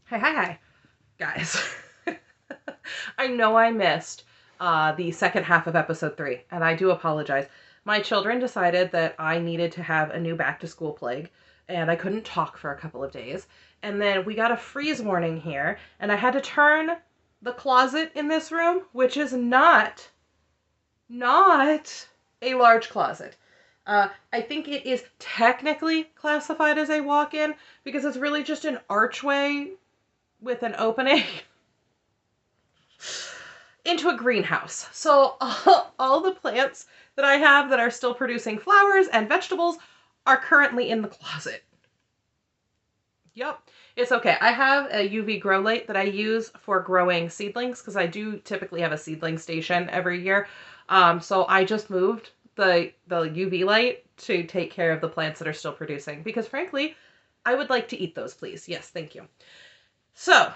Hi, guys. I know I missed the second half of episode 3, and I do apologize. My children decided that I needed to have a new back to school plague, and I couldn't talk for a couple of days. And then we got a freeze warning here, and I had to turn the closet in this room, which is not a large closet. I think it is technically classified as a walk-in because it's really just an archway with an opening into a greenhouse. So all the plants that I have that are still producing flowers and vegetables are currently in the closet. Yep, it's okay. I have a UV grow light that I use for growing seedlings because I do typically have a seedling station every year. So I just moved the UV light to take care of the plants that are still producing because frankly, I would like to eat those, please. Yes, thank you. So,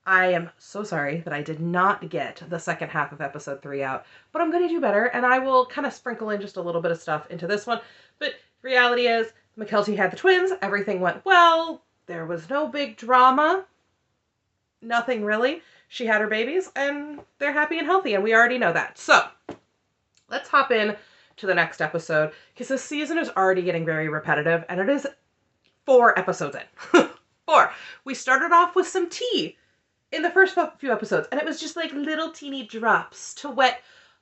I am so sorry that I did not get the second half of episode 3 out, but I'm going to do better, and I will kind of sprinkle in just a little bit of stuff into this one. But reality is, McKelty had the twins, everything went well, there was no big drama, nothing really. She had her babies, and they're happy and healthy, and we already know that. So, let's hop in to the next episode, because this season is already getting very repetitive, and it is 4 episodes in. 4. We started off with some tea in the first few episodes, and it was just like little teeny drops to wet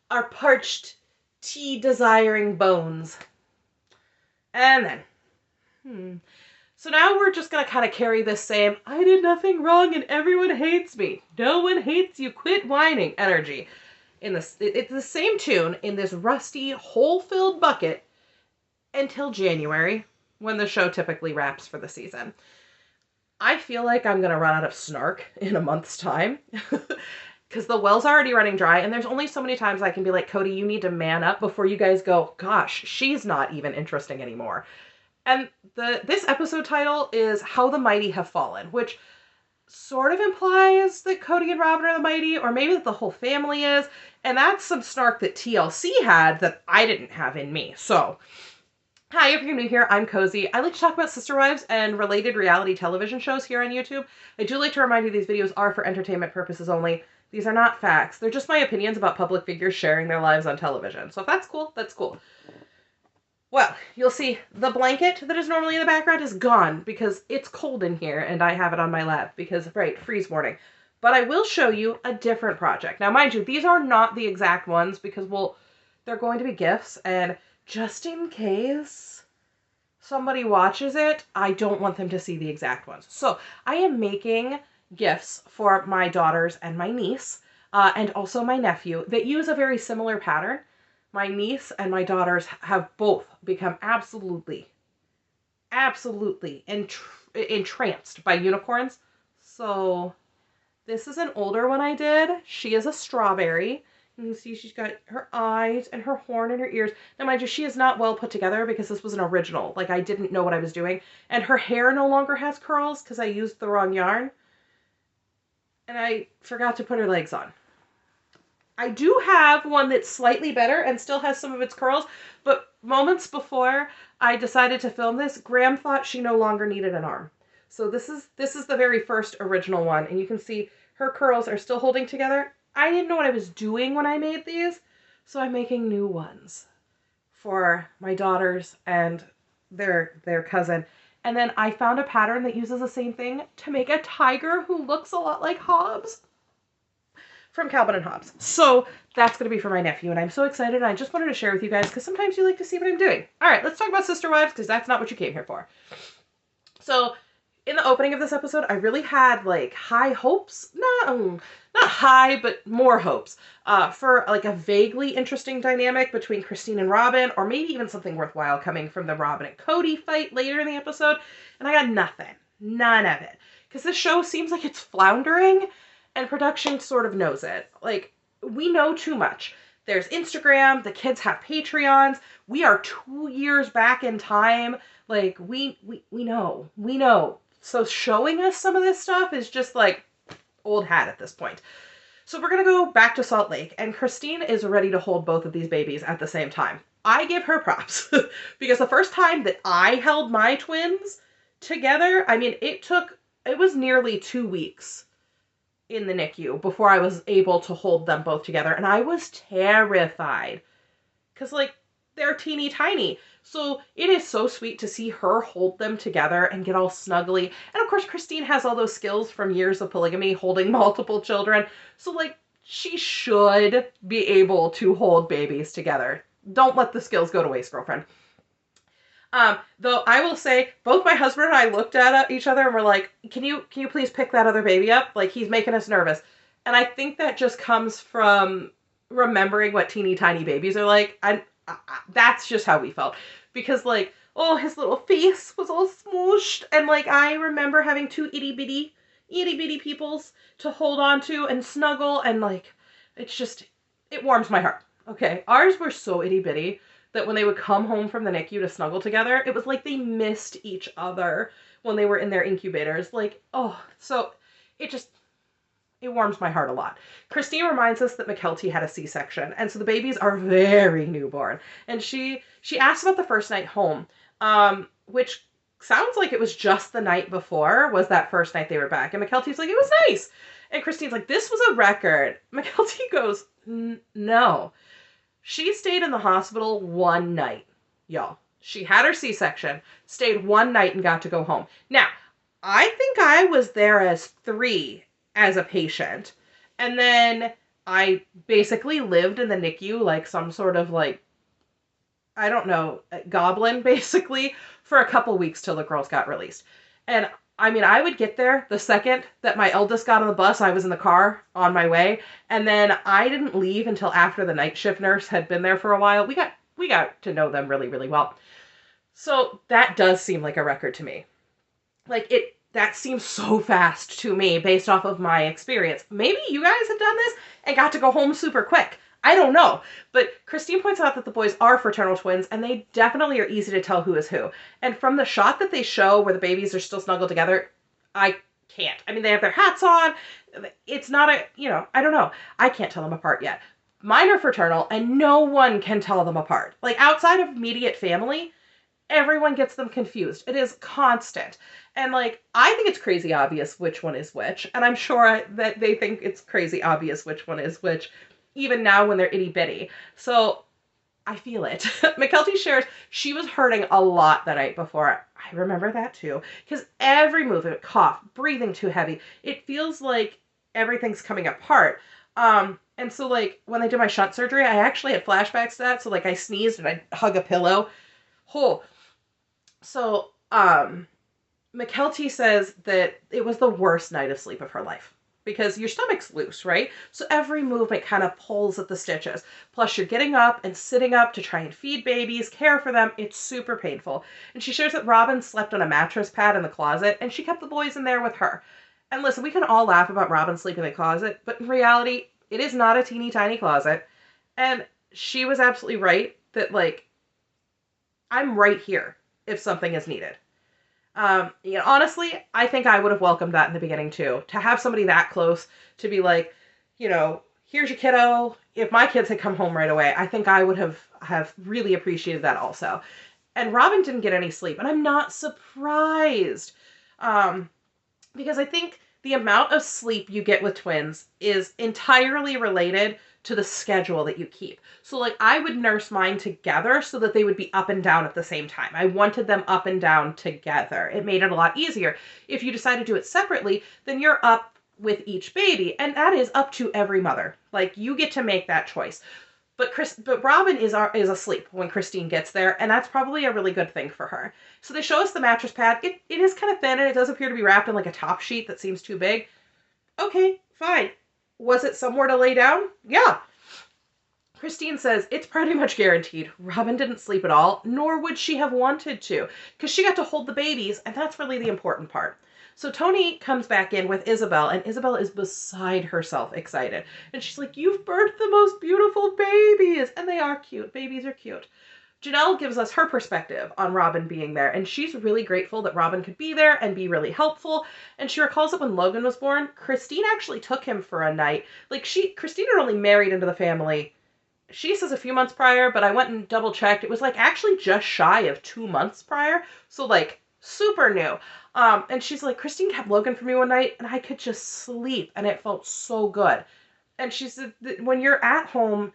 our parched, tea-desiring bones. And then, So now we're just going to kind of carry this same, I did nothing wrong and everyone hates me. No one hates you, quit whining energy. It's the same tune in this rusty, hole-filled bucket until January, when the show typically wraps for the season. I feel like I'm going to run out of snark in a month's time because the well's already running dry and there's only so many times I can be like, Cody, you need to man up before you guys go, gosh, she's not even interesting anymore. And this episode title is How the Mighty Have Fallen, which sort of implies that Cody and Robin are the mighty, or maybe that the whole family is. And that's some snark that TLC had that I didn't have in me. So, hi, if you're new here, I'm Cozy. I like to talk about sister wives and related reality television shows here on YouTube. I do like to remind you these videos are for entertainment purposes only. These are not facts. They're just my opinions about public figures sharing their lives on television. So if that's cool, that's cool. Well, you'll see the blanket that is normally in the background is gone because it's cold in here and I have it on my lap because, right, freeze warning. But I will show you a different project. Now, mind you, these are not the exact ones because, well, they're going to be gifts, and just in case somebody watches it, I don't want them to see the exact ones. So I am making gifts for my daughters and my niece, and also my nephew that use a very similar pattern. My niece and my daughters have both become absolutely entranced by unicorns. So this is an older one I did. She is a strawberry. You can see she's got her eyes and her horn and her ears. Now, mind you, she is not well put together because this was an original. Like, I didn't know what I was doing. And her hair no longer has curls because I used the wrong yarn. And I forgot to put her legs on. I do have one that's slightly better and still has some of its curls, but moments before I decided to film this, Graham thought she no longer needed an arm. So this is the very first original one, and you can see her curls are still holding together. I didn't know what I was doing when I made these, so I'm making new ones for my daughters and their cousin. And then I found a pattern that uses the same thing to make a tiger who looks a lot like Hobbs from Calvin and Hobbes. So that's going to be for my nephew, and I'm so excited, and I just wanted to share with you guys because sometimes you like to see what I'm doing. All right, let's talk about sister wives because that's not what you came here for. So in the opening of this episode, I really had like high hopes. No, not high, but more hopes for like a vaguely interesting dynamic between Christine and Robin, or maybe even something worthwhile coming from the Robin and Cody fight later in the episode. And I got nothing. None of it. Because this show seems like it's floundering, and production sort of knows it. Like, we know too much. There's Instagram, the kids have Patreons, we are 2 years back in time. Like, we know. So showing us some of this stuff is just like old hat at this point. So we're gonna go back to Salt Lake, and Christine is ready to hold both of these babies at the same time. I give her props because the first time that I held my twins together, I mean, it took it was nearly 2 weeks in the NICU before I was able to hold them both together. And I was terrified because, like, they're teeny tiny. So it is so sweet to see her hold them together and get all snuggly. And of course, Christine has all those skills from years of polygamy, holding multiple children. So, like, she should be able to hold babies together. Don't let the skills go to waste, girlfriend. Though I will say, both my husband and I looked at each other and were like, can you please pick that other baby up? Like, he's making us nervous. And I think that just comes from remembering what teeny tiny babies are like. That's just how we felt. Because, like, oh, his little face was all smooshed. And, like, I remember having two itty bitty peoples to hold on to and snuggle. And, like, it warms my heart. Okay, ours were so itty bitty that when they would come home from the NICU to snuggle together, it was like they missed each other when they were in their incubators. Like, oh, so it warms my heart a lot. Christine reminds us that McKelty had a C-section, and so the babies are very newborn. And she asked about the first night home, which sounds like it was just the night before was that first night they were back. And McKelty's like, it was nice. And Christine's like, this was a record. McKelty goes, no. She stayed in the hospital one night, y'all. She had her C-section, stayed one night, and got to go home. Now, I think I was there as 3 as a patient. And then I basically lived in the NICU like some sort of, like, I don't know, goblin, basically, for a couple weeks till the girls got released. And I mean, I would get there the second that my eldest got on the bus. I was in the car on my way. And then I didn't leave until after the night shift nurse had been there for a while. We got to know them really, really well. So that does seem like a record to me. Like, that seems so fast to me based off of my experience. Maybe you guys have done this and got to go home super quick. I don't know. But Christine points out that the boys are fraternal twins, and they definitely are easy to tell who is who. And from the shot that they show where the babies are still snuggled together, I can't. I mean, they have their hats on. It's not I don't know. I can't tell them apart yet. Mine are fraternal, and no one can tell them apart. Like, outside of immediate family, everyone gets them confused. It is constant. And, like, I think it's crazy obvious which one is which. And I'm sure that they think it's crazy obvious which one is which, even now when they're itty bitty. So I feel it. McKelty shares she was hurting a lot the night before. I remember that too. Because every movement, cough, breathing too heavy, it feels like everything's coming apart. And so, like, when they did my shunt surgery, I actually had flashbacks to that. So, like, I sneezed and I'd hug a pillow. Oh. So, McKelty says that it was the worst night of sleep of her life. Because your stomach's loose, right? So every movement kind of pulls at the stitches. Plus you're getting up and sitting up to try and feed babies, care for them. It's super painful. And she shares that Robin slept on a mattress pad in the closet, and she kept the boys in there with her. And listen, we can all laugh about Robin sleeping in the closet, but in reality, it is not a teeny tiny closet. And she was absolutely right that, like, I'm right here if something is needed. Honestly, I think I would have welcomed that in the beginning too. To have somebody that close to be like, here's your kiddo. If my kids had come home right away, I think I would have really appreciated that also. And Robin didn't get any sleep, and I'm not surprised. Because I think the amount of sleep you get with twins is entirely related to the schedule that you keep. So, like, I would nurse mine together so that they would be up and down at the same time. I wanted them up and down together. It made it a lot easier. If you decide to do it separately, then you're up with each baby, and that is up to every mother. Like, you get to make that choice. But Robin is asleep when Christine gets there, and that's probably a really good thing for her. So they show us the mattress pad. It is kind of thin, and it does appear to be wrapped in like a top sheet that seems too big. Okay, fine. Was it somewhere to lay down? Yeah. Christine says it's pretty much guaranteed Robin didn't sleep at all, nor would she have wanted to, because she got to hold the babies, and that's really the important part. So Tony comes back in with Isabel, and Isabel is beside herself excited. And she's like, you've birthed the most beautiful babies. And they are cute. Babies are cute. Janelle gives us her perspective on Robin being there, and she's really grateful that Robin could be there and be really helpful. And she recalls that when Logan was born, Christine actually took him for a night. Like, Christine had only married into the family, she says a few months prior, but I went and double checked. It was like actually just shy of 2 months prior. So, like, super new. And she's like, Christine kept Logan for me one night and I could just sleep and it felt so good. And she said that when you're at home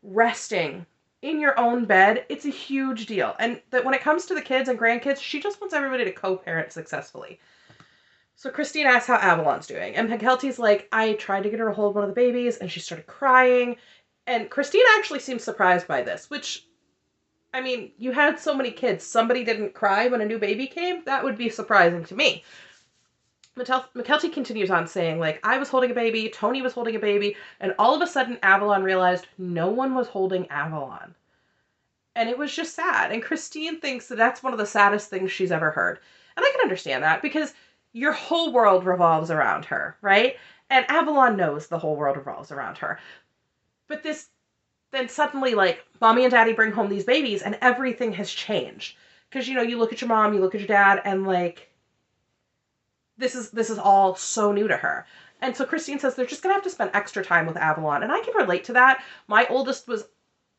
resting in your own bed, it's a huge deal. And that when it comes to the kids and grandkids, she just wants everybody to co-parent successfully. So Christine asks how Avalon's doing. And McKelty's like, I tried to get her to hold one of the babies and she started crying. And Christine actually seems surprised by this, which, I mean, you had so many kids. Somebody didn't cry when a new baby came? That would be surprising to me. McKelty continues on saying, like, I was holding a baby, Tony was holding a baby, and all of a sudden Avalon realized no one was holding Avalon. And it was just sad. And Christine thinks that that's one of the saddest things she's ever heard. And I can understand that because your whole world revolves around her, right? And Avalon knows the whole world revolves around her. But this, then suddenly, like, mommy and daddy bring home these babies and everything has changed. Because, you know, you look at your mom, you look at your dad, and, like, this is all so new to her. And so Christine says they're just going to have to spend extra time with Avalon. And I can relate to that. My oldest was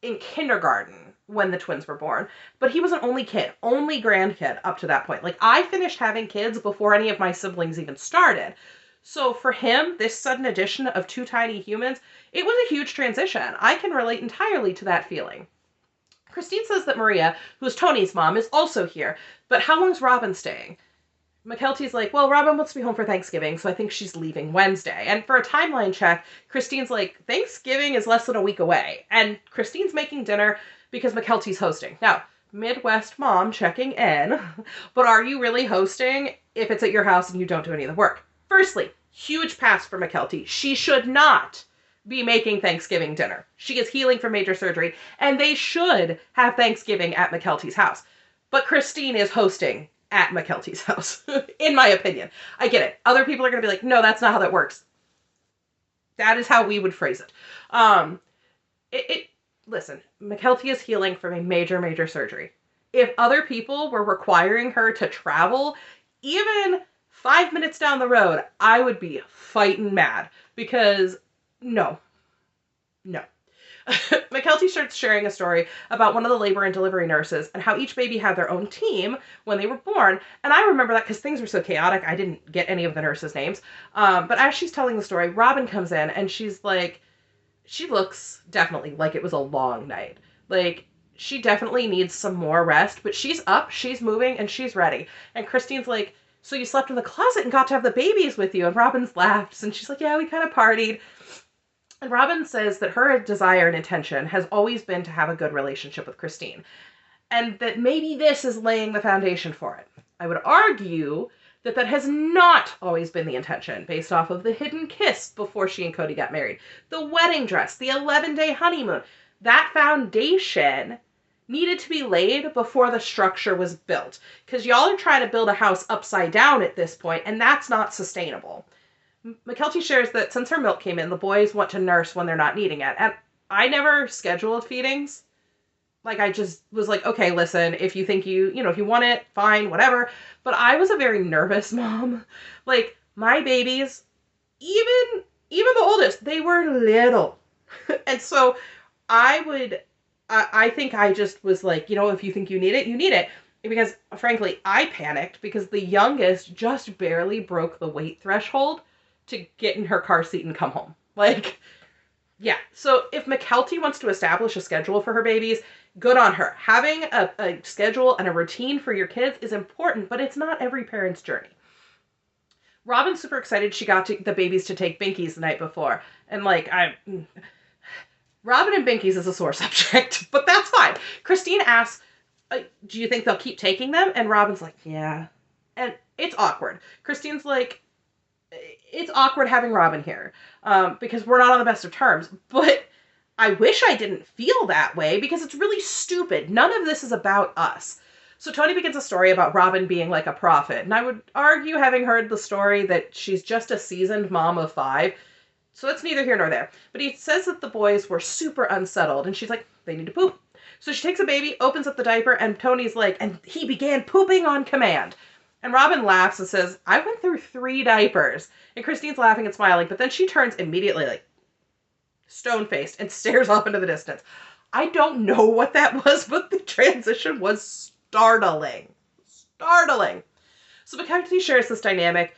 in kindergarten when the twins were born. But he was an only kid, only grandkid up to that point. Like, I finished having kids before any of my siblings even started. So for him, this sudden addition of two tiny humans, it was a huge transition. I can relate entirely to that feeling. Christine says that Maria, who's Tony's mom, is also here. But how long's Robin staying? McKelty's like, well, Robin wants to be home for Thanksgiving, so I think she's leaving Wednesday. And for a timeline check, Christine's like, Thanksgiving is less than a week away. And Christine's making dinner because McKelty's hosting. Now, Midwest mom checking in, but are you really hosting if it's at your house and you don't do any of the work? Firstly, huge pass for McKelty. She should not be making Thanksgiving dinner. She is healing from major surgery, and they should have Thanksgiving at McKelty's house. But Christine is hosting at McKelty's house, in my opinion. I get it. Other people are going to be like, no, that's not how that works. That is how we would phrase it. Listen, McKelty is healing from a major, major surgery. If other people were requiring her to travel, even 5 minutes down the road, I would be fighting mad because no. McKelty starts sharing a story about one of the labor and delivery nurses and how each baby had their own team when they were born. And I remember that because things were so chaotic, I didn't get any of the nurses' names. But as she's telling the story, Robin comes in and she's like, she looks definitely like it was a long night. Like, she definitely needs some more rest, but she's up, she's moving, and she's ready. And Christine's like, so you slept in the closet and got to have the babies with you? And Robin's laughs, and she's like, yeah, we kind of partied. And Robin says that her desire and intention has always been to have a good relationship with Christine. And that maybe this is laying the foundation for it. I would argue that that has not always been the intention, based off of the hidden kiss before she and Cody got married, the wedding dress, the 11-day honeymoon. That foundation needed to be laid before the structure was built. Because y'all are trying to build a house upside down at this point, and that's not sustainable. McKelty shares that since her milk came in, the boys want to nurse when they're not needing it. And I never scheduled feedings. Like, I just was like, okay, listen, if you think if you want it, fine, whatever. But I was a very nervous mom. Like, my babies, even the oldest, they were little. And so I think I just was like, if you think you need it, you need it. Because, frankly, I panicked because the youngest just barely broke the weight threshold to get in her car seat and come home. Like, yeah. So if McKelty wants to establish a schedule for her babies, good on her. Having a schedule and a routine for your kids is important, but it's not every parent's journey. Robin's super excited she got the babies to take Binkies the night before. And, like, Robin and Binkies is a sore subject, but that's fine. Christine asks, do you think they'll keep taking them? And Robin's like, yeah. And it's awkward. Christine's like, it's awkward having Robin here because we're not on the best of terms. But I wish I didn't feel that way because it's really stupid. None of this is about us. So Tony begins a story about Robin being like a prophet. And I would argue, having heard the story, that she's just a seasoned mom of 5. So that's neither here nor there. But he says that the boys were super unsettled. And she's like, they need to poop. So she takes a baby, opens up the diaper, and Tony's like, and he began pooping on command. And Robin laughs and says, I went through 3 diapers. And Christine's laughing and smiling, but then she turns immediately, like, stone-faced and stares off into the distance. I don't know what that was, but the transition was startling. Startling. So McKenty shares this dynamic,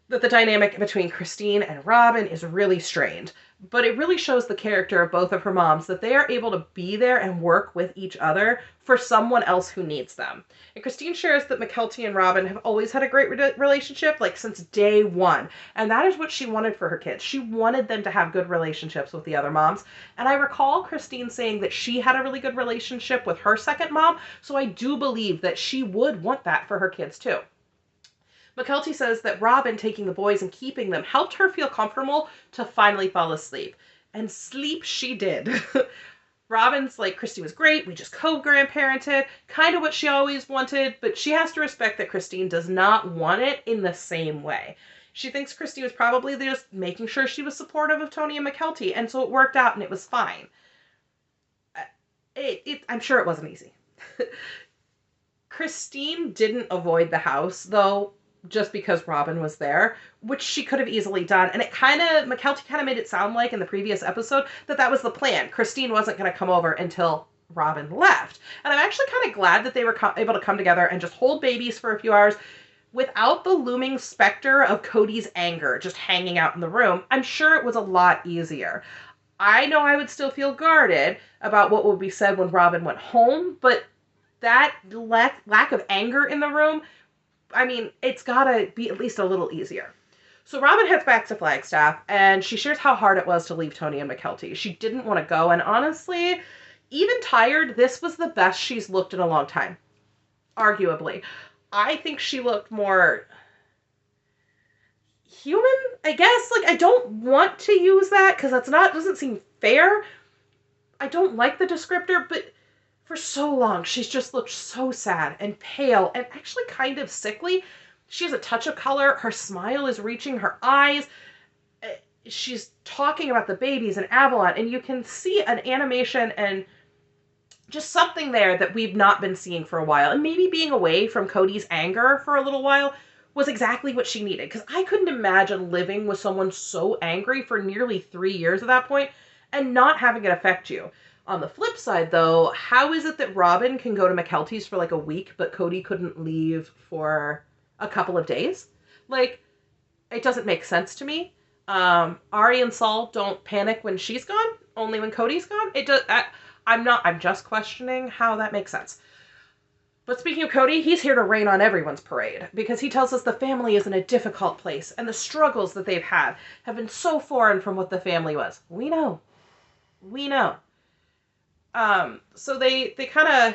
that the dynamic between Christine and Robin is really strained. But it really shows the character of both of her moms, that they are able to be there and work with each other for someone else who needs them. And Christine shares that McKelty and Robin have always had a great relationship, like since day one. And that is what she wanted for her kids. She wanted them to have good relationships with the other moms. And I recall Christine saying that she had a really good relationship with her second mom. So I do believe that she would want that for her kids too. McKelty says that Robin taking the boys and keeping them helped her feel comfortable to finally fall asleep. And sleep she did. Robin's like, Christine was great, we just co-grandparented, kind of what she always wanted, but she has to respect that Christine does not want it in the same way. She thinks Christine was probably just making sure she was supportive of Tony and McKelty, and so it worked out and it was fine. I'm sure it wasn't easy. Christine didn't avoid the house, though, just because Robin was there, which she could have easily done. And McKelty kind of made it sound like in the previous episode that was the plan. Christine wasn't going to come over until Robin left. And I'm actually kind of glad that they were able to come together and just hold babies for a few hours without the looming specter of Cody's anger just hanging out in the room. I'm sure it was a lot easier. I know I would still feel guarded about what would be said when Robin went home, but that lack of anger in the room, I mean, it's gotta be at least a little easier. So Robin heads back to Flagstaff, and she shares how hard it was to leave Tony and McKelty. She didn't want to go, and honestly, even tired, this was the best she's looked in a long time. Arguably. I think she looked more human, I guess. Like, I don't want to use that, because doesn't seem fair. I don't like the descriptor, but for so long, she's just looked so sad and pale and actually kind of sickly. She has a touch of color. Her smile is reaching her eyes. She's talking about the babies and Avalon, and you can see an animation and just something there that we've not been seeing for a while. And maybe being away from Cody's anger for a little while was exactly what she needed, because I couldn't imagine living with someone so angry for nearly 3 years at that point and not having it affect you. On the flip side, though, how is it that Robin can go to McKelty's for like a week, but Cody couldn't leave for a couple of days? Like, it doesn't make sense to me. Ari and Saul don't panic when she's gone, only when Cody's gone. I'm just questioning how that makes sense. But speaking of Cody, he's here to rain on everyone's parade, because he tells us the family is in a difficult place, and the struggles that they've had have been so foreign from what the family was. We know. So they kind of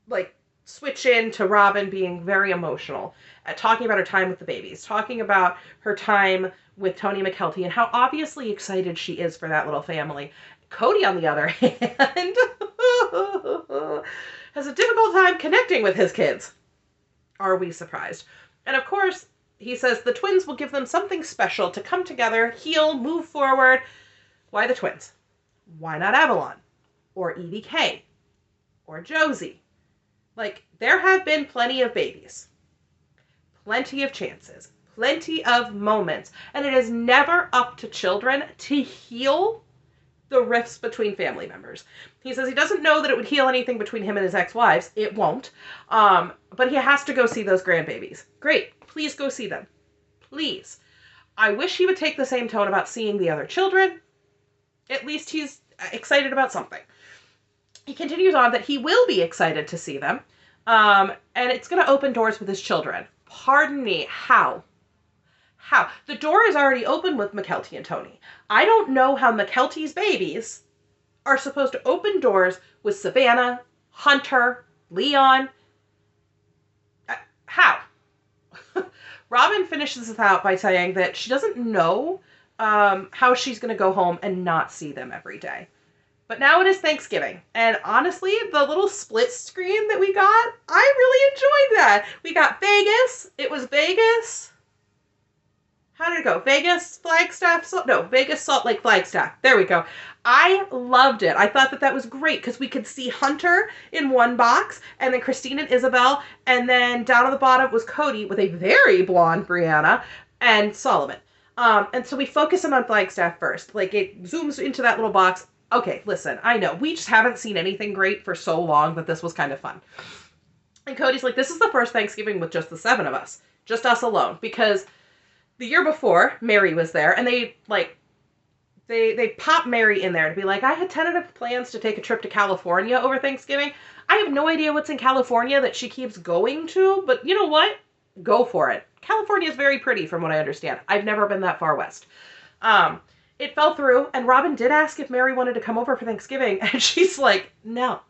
like switch into Robin being very emotional, talking about her time with the babies, talking about her time with Tony McKelty and how obviously excited she is for that little family. Cody, on the other hand, has a difficult time connecting with his kids. Are we surprised? And of course, he says the twins will give them something special to come together, heal, move forward. Why the twins? Why not Avalon? Or Evie K? Or Josie? Like, there have been plenty of babies. Plenty of chances. Plenty of moments. And it is never up to children to heal the rifts between family members. He says he doesn't know that it would heal anything between him and his ex-wives. It won't. But he has to go see those grandbabies. Great. Please go see them. Please. I wish he would take the same tone about seeing the other children. At least he's excited about something. He continues on that he will be excited to see them. And it's going to open doors with his children. Pardon me, how? How? The door is already open with McKelty and Tony. I don't know how McKelty's babies are supposed to open doors with Savannah, Hunter, Leon. How? Robin finishes this out by saying that she doesn't know how she's going to go home and not see them every day. But now it is Thanksgiving, and honestly, the little split screen that we got, I really enjoyed that. We got Vegas. It was Vegas. How did it go? Vegas, Flagstaff, Vegas, Salt Lake, Flagstaff. There we go. I loved it. I thought that was great because we could see Hunter in one box, and then Christine and Isabel, and then down on the bottom was Cody with a very blonde Brianna and Solomon. And so we focus in on Flagstaff first. Like, it zooms into that little box. Okay, listen, I know. We just haven't seen anything great for so long that this was kind of fun. And Cody's like, this is the first Thanksgiving with just the 7 of us. Just us alone. Because the year before, Mary was there, and they pop Mary in there to be like, I had tentative plans to take a trip to California over Thanksgiving. I have no idea what's in California that she keeps going to, but you know what? Go for it. California is very pretty from what I understand. I've never been that far west. Um, it fell through, and Robin did ask if Mary wanted to come over for Thanksgiving, and she's like, no.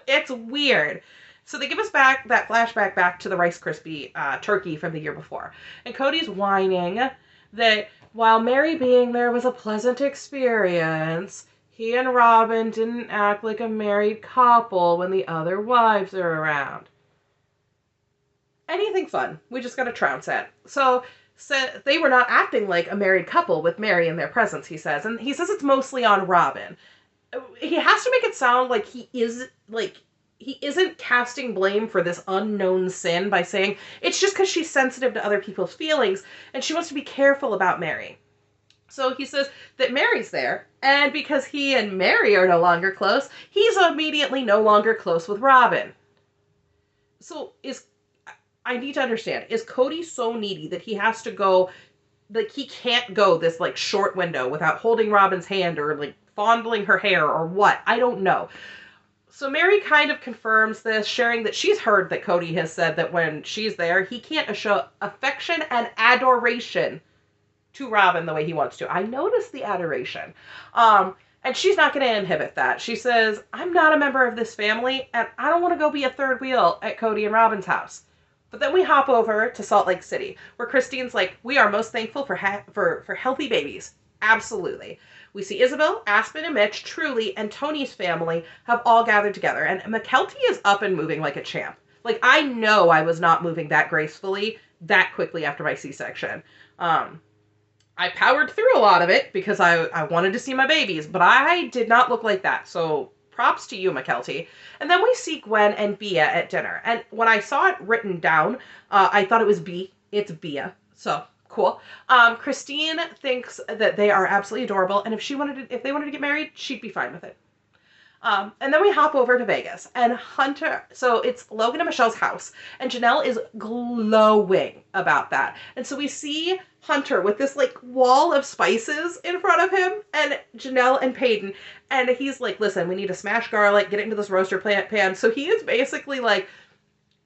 It's weird. So they give us back that flashback back to the Rice Krispie turkey from the year before. And Cody's whining that while Mary being there was a pleasant experience, he and Robin didn't act like a married couple when the other wives are around. Anything fun. We just got to trounce at. So they were not acting like a married couple with Mary in their presence, he says. And he says it's mostly on Robin. He has to make it sound like he isn't casting blame for this unknown sin by saying it's just because she's sensitive to other people's feelings and she wants to be careful about Mary. So he says that Mary's there, and because he and Mary are no longer close, he's immediately no longer close with Robin. So I need to understand, is Cody so needy that he has to go, like he can't go this like short window without holding Robin's hand or like fondling her hair or what? I don't know. So Mary kind of confirms this, sharing that she's heard that Cody has said that when she's there, he can't show affection and adoration to Robin the way he wants to. I noticed the adoration. And she's not going to inhibit that. She says, I'm not a member of this family, and I don't want to go be a third wheel at Cody and Robin's house. But then we hop over to Salt Lake City, where Christine's like, we are most thankful for healthy babies. Absolutely. We see Isabel, Aspen, and Mitch, Truly, and Tony's family have all gathered together. And McKelty is up and moving like a champ. Like, I know I was not moving that gracefully that quickly after my C-section. I powered through a lot of it because I wanted to see my babies, but I did not look like that. So props to you, McKelty. And then we see Gwen and Bea at dinner. And when I saw it written down, I thought it was B. It's Bea. So cool. Christine thinks that they are absolutely adorable, and if they wanted to get married, she'd be fine with it. And then we hop over to Vegas, and Hunter, so it's Logan and Michelle's house, and Janelle is glowing about that. And so we see Hunter with this like wall of spices in front of him, and Janelle and Peyton, and he's like, listen, we need to smash garlic, get it into this roaster pan. So he is basically like,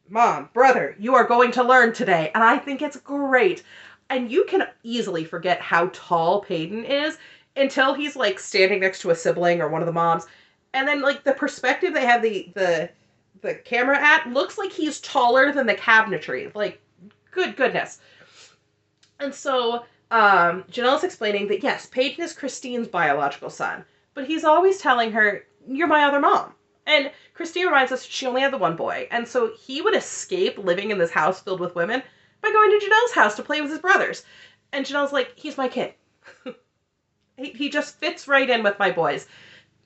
Mom, brother, you are going to learn today. And I think it's great. And you can easily forget how tall Peyton is until he's like standing next to a sibling or one of the moms. And then like the perspective they have the camera at looks like he's taller than the cabinetry. Like, good goodness. And so Janelle's explaining that yes, Peyton is Christine's biological son, but he's always telling her, you're my other mom. And Christine reminds us she only had the one boy. And so he would escape living in this house filled with women by going to Janelle's house to play with his brothers. And Janelle's like, he's my kid. He just fits right in with my boys.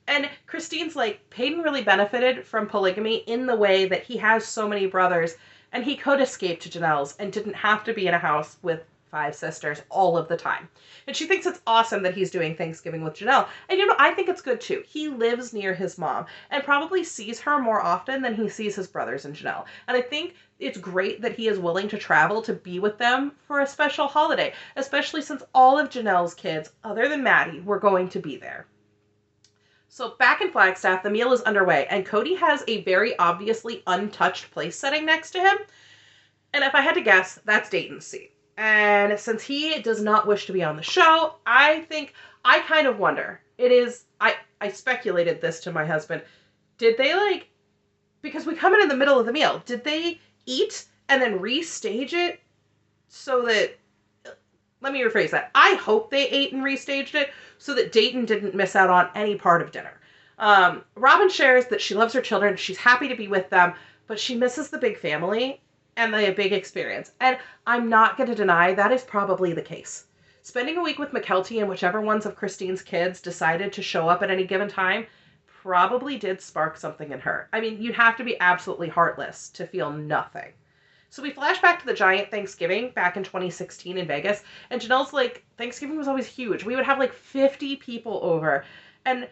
And Christine's like, Peyton really benefited from polygamy in the way that he has so many brothers, and he could escape to Janelle's and didn't have to be in a house with 5 sisters all of the time. And she thinks it's awesome that he's doing Thanksgiving with Janelle. And you know, I think it's good too. He lives near his mom and probably sees her more often than he sees his brothers and Janelle. And I think it's great that he is willing to travel to be with them for a special holiday, especially since all of Janelle's kids, other than Maddie, were going to be there. So back in Flagstaff, the meal is underway, and Cody has a very obviously untouched place setting next to him. And if I had to guess, that's Dayton's seat. And since he does not wish to be on the show, I kind of wonder. I speculated this to my husband. Did they because we come in the middle of the meal, did they eat and then restage it so that, let me rephrase that. I hope they ate and restaged it so that Dayton didn't miss out on any part of dinner. Robin shares that she loves her children, she's happy to be with them, but she misses the big family and the big experience. And I'm not going to deny that is probably the case. Spending a week with McKelty and whichever ones of Christine's kids decided to show up at any given time probably did spark something in her. I mean, you'd have to be absolutely heartless to feel nothing. So we flash back to the giant Thanksgiving back in 2016 in Vegas, and Janelle's like, Thanksgiving was always huge. We would have 50 people over, and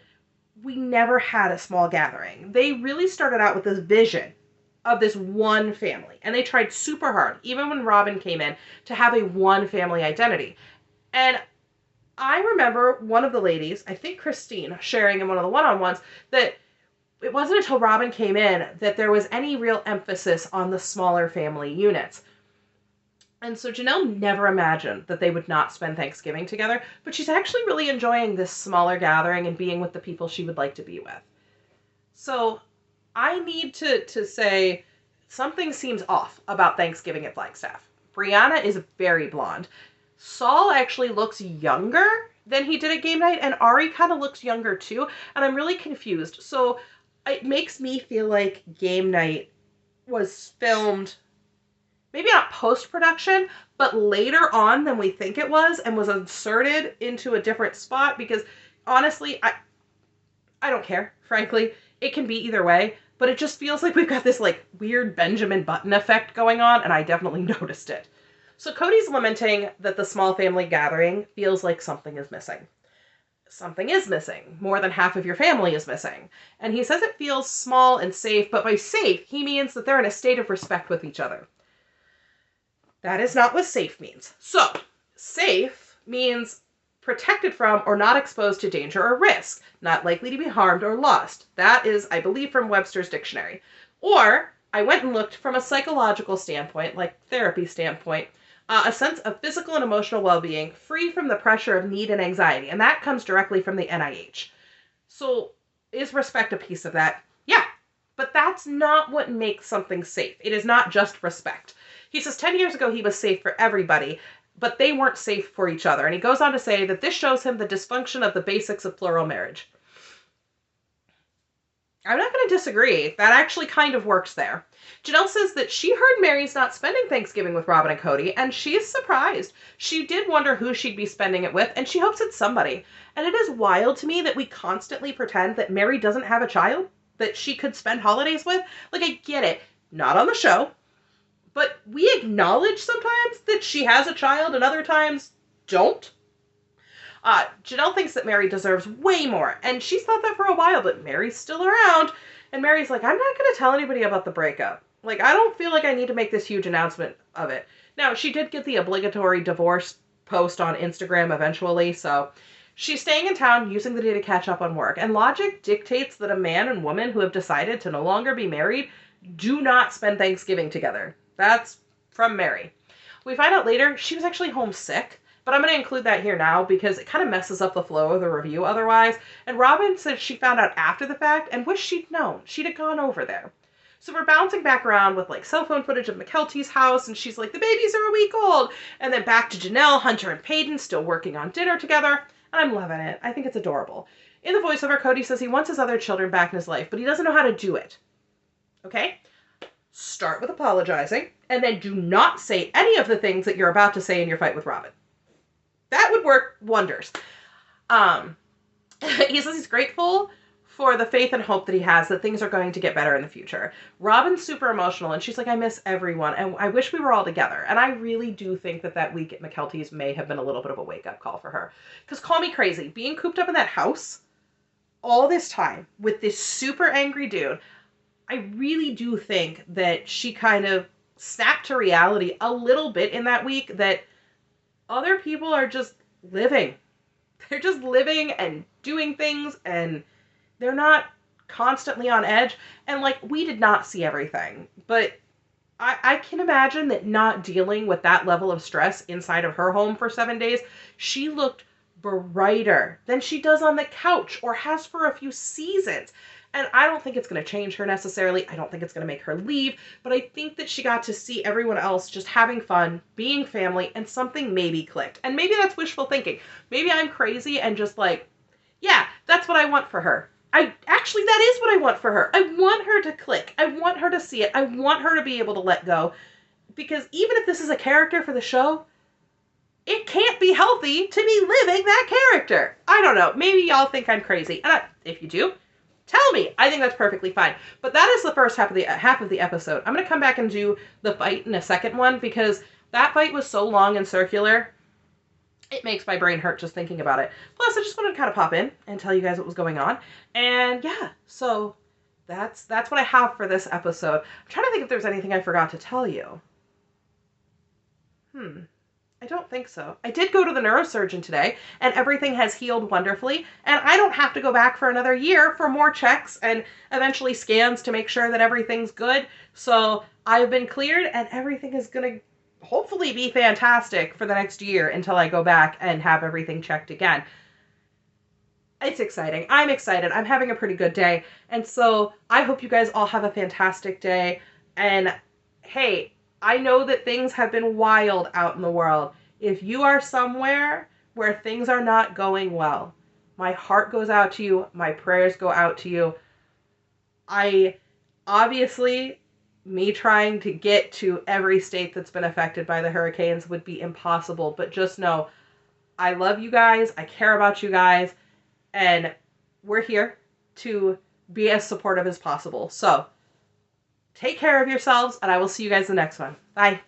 we never had a small gathering. They really started out with this vision of this one family. And they tried super hard, even when Robin came in, to have a one family identity. And I remember one of the ladies, I think Christine, sharing in one of the one-on-ones that it wasn't until Robin came in that there was any real emphasis on the smaller family units. And so Janelle never imagined that they would not spend Thanksgiving together, but she's actually really enjoying this smaller gathering and being with the people she would like to be with. So I need to say something seems off about Thanksgiving at Flagstaff. Brianna is very blonde. Saul actually looks younger than he did at game night, and Ari kind of looks younger too, and I'm really confused. So it makes me feel like game night was filmed maybe not post-production, but later on than we think it was, and was inserted into a different spot, because honestly, I don't care, frankly. It can be either way, but it just feels like we've got this like weird Benjamin Button effect going on, and I definitely noticed it. So Cody's lamenting that the small family gathering feels like something is missing. Something is missing. More than half of your family is missing. And he says it feels small and safe, but by safe, he means that they're in a state of respect with each other. That is not what safe means. So, safe means protected from or not exposed to danger or risk, not likely to be harmed or lost. That is, I believe, from Webster's dictionary. Or, I went and looked from a psychological standpoint, like therapy standpoint, a sense of physical and emotional well-being, free from the pressure of need and anxiety. And that comes directly from the NIH. So, is respect a piece of that? Yeah, but that's not what makes something safe. It is not just respect. He says 10 years ago he was safe for everybody, but they weren't safe for each other. And he goes on to say that this shows him the dysfunction of the basics of plural marriage. I'm not going to disagree. That actually kind of works there. Janelle says that she heard Mary's not spending Thanksgiving with Robin and Cody, and she's surprised. She did wonder who she'd be spending it with, and she hopes it's somebody. And it is wild to me that we constantly pretend that Mary doesn't have a child that she could spend holidays with. Like, I get it. Not on the show. But we acknowledge sometimes that she has a child and other times don't. Janelle thinks that Mary deserves way more, and she's thought that for a while, but Mary's still around. And Mary's like, I'm not going to tell anybody about the breakup. Like, I don't feel like I need to make this huge announcement of it. Now, she did get the obligatory divorce post on Instagram eventually, so she's staying in town, using the day to catch up on work. And logic dictates that a man and woman who have decided to no longer be married do not spend Thanksgiving together. That's from Mary. We find out later she was actually homesick, but I'm going to include that here now because it kind of messes up the flow of the review otherwise. And Robin said she found out after the fact and wished she'd known. She'd have gone over there. So we're bouncing back around with like cell phone footage of McKelty's house, and she's like, the babies are a week old. And then back to Janelle, Hunter, and Peyton still working on dinner together. And I'm loving it. I think it's adorable. In the voiceover, Cody says he wants his other children back in his life, but he doesn't know how to do it. Okay? Start with apologizing, and then do not say any of the things that you're about to say in your fight with Robin. That would work wonders. He says he's grateful for the faith and hope that he has that things are going to get better in the future. Robin's super emotional, and she's like, I miss everyone, and I wish we were all together. And I really do think that that week at McKelty's may have been a little bit of a wake-up call for her. Because call me crazy, being cooped up in that house all this time with this super angry dude, I really do think that she kind of snapped to reality a little bit in that week that other people are just living. They're just living and doing things, and they're not constantly on edge. And like, we did not see everything, but I can imagine that not dealing with that level of stress inside of her home for 7 days, she looked brighter than she does on the couch or has for a few seasons. And I don't think it's going to change her necessarily. I don't think it's going to make her leave. But I think that she got to see everyone else just having fun, being family, and something maybe clicked. And maybe that's wishful thinking. Maybe I'm crazy and just like, yeah, that's what I want for her. Actually, that is what I want for her. I want her to click. I want her to see it. I want her to be able to let go. Because even if this is a character for the show, it can't be healthy to be living that character. I don't know. Maybe y'all think I'm crazy. And if you do, tell me. I think that's perfectly fine. But that is the first half of the episode. I'm going to come back and do the fight in a second one because that fight was so long and circular. It makes my brain hurt just thinking about it. Plus, I just wanted to kind of pop in and tell you guys what was going on. And yeah, so That's what I have for this episode. I'm trying to think if there's anything I forgot to tell you. I don't think so. I did go to the neurosurgeon today, and everything has healed wonderfully, and I don't have to go back for another year for more checks and eventually scans to make sure that everything's good. So I've been cleared, and everything is going to hopefully be fantastic for the next year until I go back and have everything checked again. It's exciting. I'm excited. I'm having a pretty good day. And so I hope you guys all have a fantastic day. And hey, I know that things have been wild out in the world. If you are somewhere where things are not going well, my heart goes out to you. My prayers go out to you. I obviously, me trying to get to every state that's been affected by the hurricanes would be impossible. But just know, I love you guys. I care about you guys. And we're here to be as supportive as possible. So take care of yourselves, and I will see you guys in the next one. Bye.